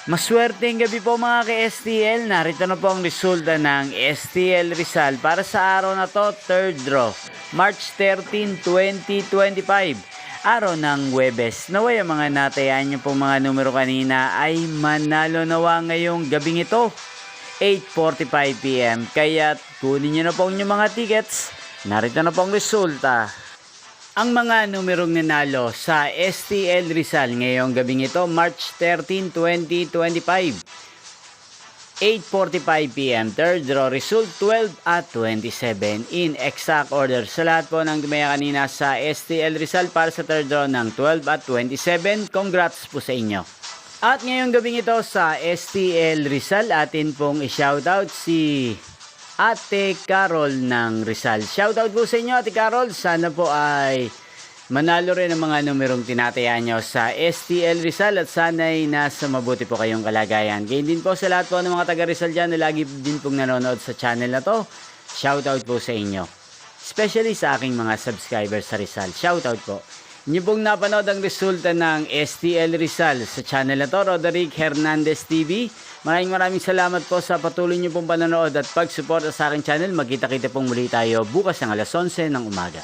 Maswerteng gabi po mga ka-STL. Narito na po ang resulta ng STL Rizal para sa araw na to, third draw, March 13, 2025. Araw ng Huwebes. Naway ang mga natayaan niyo pong mga numero kanina ay manalo nawa ngayong gabing ito, 8:45 PM. Kaya kunin niyo na po yung mga tickets. Narito na po ang resulta. Ang mga numerong nanalo sa STL Rizal ngayong gabing ito, March 13, 2025. 8:45 PM, third draw result 12 at 27 in exact order. Sa lahat po ng tumaya kanina sa STL Rizal para sa third draw ng 12 at 27, congrats po sa inyo. At ngayong gabing ito sa STL Rizal, atin pong i-shoutout si Ate Carol ng Rizal. Shoutout po sa inyo, Ate Carol. Sana po ay manalo rin ang mga numerong tinatayaan nyo sa STL Rizal at sana'y nasa mabuti po kayong kalagayan. Ganyan din po sa lahat po ng mga taga Rizal dyan na lagi din pong nanonood sa channel na to. Shoutout po sa inyo. Especially sa aking mga subscribers sa Rizal. Shoutout po. Inyo pong napanood ang resulta ng STL Rizal sa channel na to, Roderick Hernandez TV. Maraming salamat po sa patuloy nyo pong panonood at pagsuporta sa aking channel. Magkita-kita pong muli tayo bukas ng alas 11 ng umaga.